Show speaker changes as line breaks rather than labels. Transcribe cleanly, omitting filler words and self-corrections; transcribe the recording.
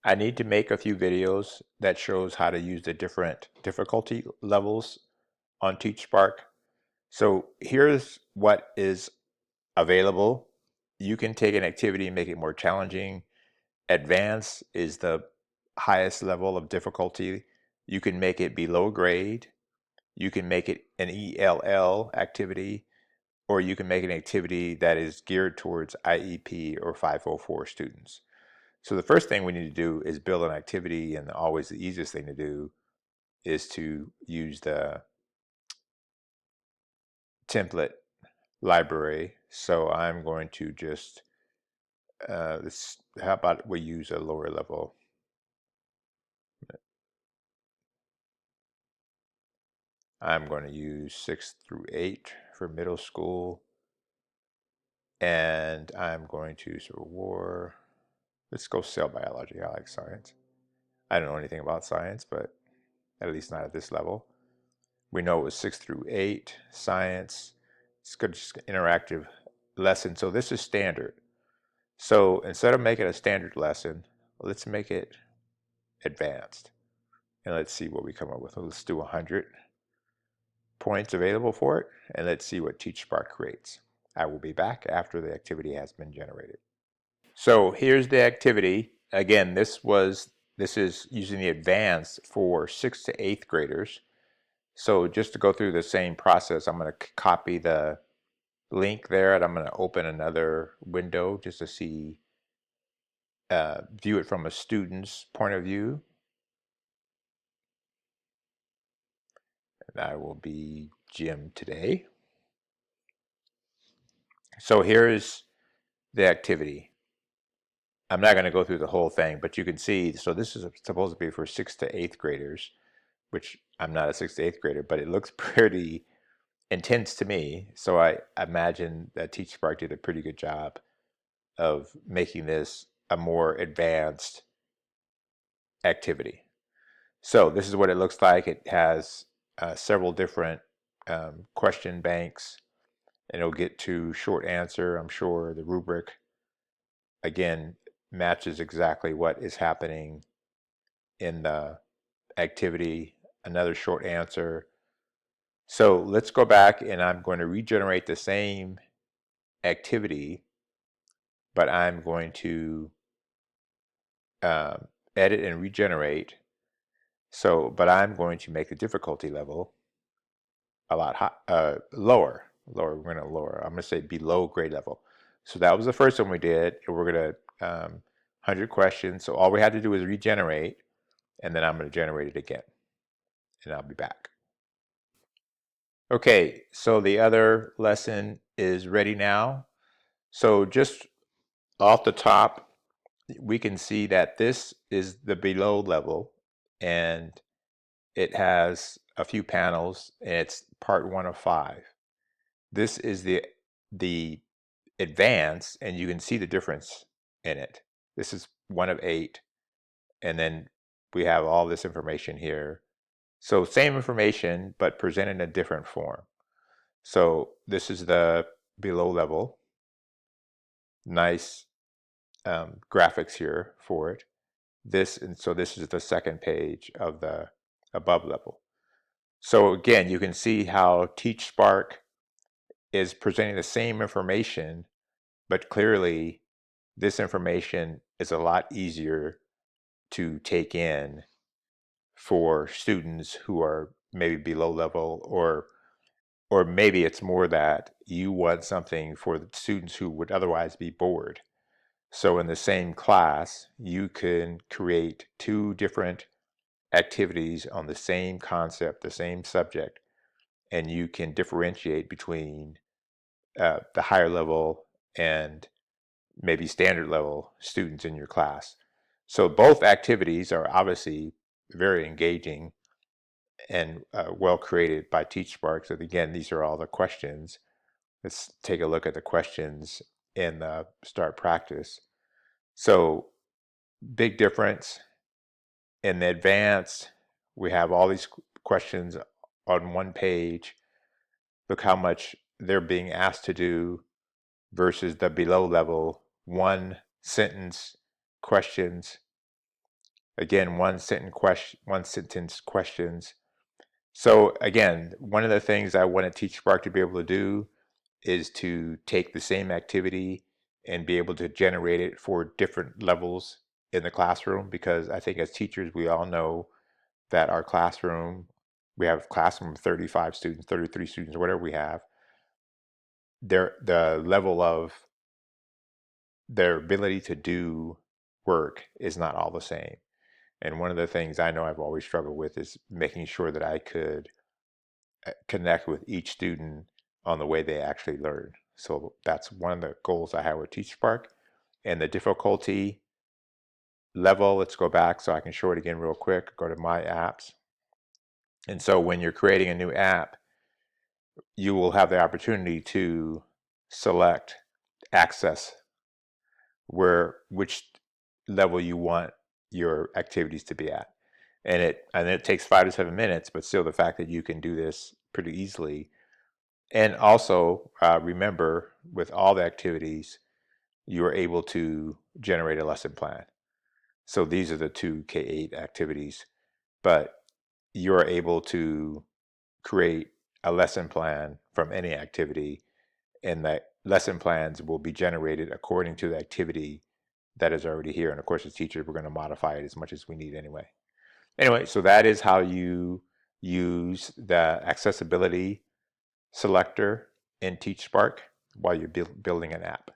I need to make a few videos that shows how to use the different difficulty levels on TeachSpark. So here's what is available. You can take an activity and make it more challenging. Advanced is the highest level of difficulty. You can make it below grade. You can make it an ELL activity, or you can make an activity that is geared towards IEP or 504 students. So the first thing we need to do is build an activity, and always the easiest thing to do is to use the template library. So I'm going to just, how about we use a lower level? I'm going to use 6 through 8 for middle school. And I'm going to Civil War. Let's go cell biology. I like science. I don't know anything about science, but at least not at this level. We know it was 6 through 8, science. It's good, just interactive lesson. So this is standard. So instead of making a standard lesson, let's make it advanced. And let's see what we come up with. Let's do 100 points available for it, and let's see what TeachSpark creates. I will be back after the activity has been generated. So here's the activity. Again, this is using the advanced for 6th to 8th graders. So just to go through the same process, I'm going to copy the link there, and I'm going to open another window just to see, view it from a student's point of view. And I will be Jim today. So here's the activity. I'm not going to go through the whole thing, but you can see, so this is supposed to be for 6th to 8th graders, which I'm not a 6th to 8th grader, but it looks pretty intense to me. So I imagine that TeachSpark did a pretty good job of making this a more advanced activity. So this is what it looks like. It has several different question banks, and it'll get to short answer. I'm sure the rubric, again, matches exactly what is happening in the activity. Another short answer. So let's go back, and I'm going to regenerate the same activity, but I'm going to edit and regenerate. So, but I'm going to make the difficulty level a lot lower. Lower. We're going to lower. I'm going to say below grade level. So that was the first one we did. And we're going to 100 questions. So all we had to do is regenerate, and then I'm going to generate it again, and I'll be back. Okay, so the other lesson is ready now. So just off the top, we can see that this is the below level, and it has a few panels, and it's part 1 of 5. This is the advanced, and you can see the difference in it. This is 1 of 8, and then we have all this information here. So same information, but presented in a different form. So this is the below level. Nice graphics here for it. And so this is the second page of the above level. So again, you can see how TeachSpark is presenting the same information, but clearly this information is a lot easier to take in for students who are maybe below level, or maybe it's more that you want something for the students who would otherwise be bored. So in the same class, you can create 2 different activities on the same concept, the same subject, and you can differentiate between the higher level and maybe standard level students in your class. So both activities are obviously very engaging and well created by TeachSpark. So again, these are all the questions. Let's take a look at the questions in the start practice. So big difference. In the advanced, we have all these questions on one page. Look how much they're being asked to do versus the below level 1 sentence questions. Again, one sentence questions. So again, one of the things I want TeachSpark to be able to do is to take the same activity and be able to generate it for different levels in the classroom, because I think as teachers, we all know that our classroom, we have a classroom of 35 students, 33 students, whatever we have, the level of their ability to do work is not all the same. And one of the things I know I've always struggled with is making sure that I could connect with each student on the way they actually learn. So that's one of the goals I have with TeachSpark. And the difficulty level, let's go back so I can show it again real quick. Go to My Apps. And so when you're creating a new app, you will have the opportunity to select access, which level you want your activities to be at. And it takes 5 to 7 minutes, but still the fact that you can do this pretty easily. And also remember, with all the activities, you are able to generate a lesson plan. So these are the two K-8 activities, but you're able to create a lesson plan from any activity, and that lesson plans will be generated according to the activity that is already here. And of course, as teachers, we're going to modify it as much as we need anyway. Anyway, so that is how you use the accessibility selector in TeachSpark while you're building an app.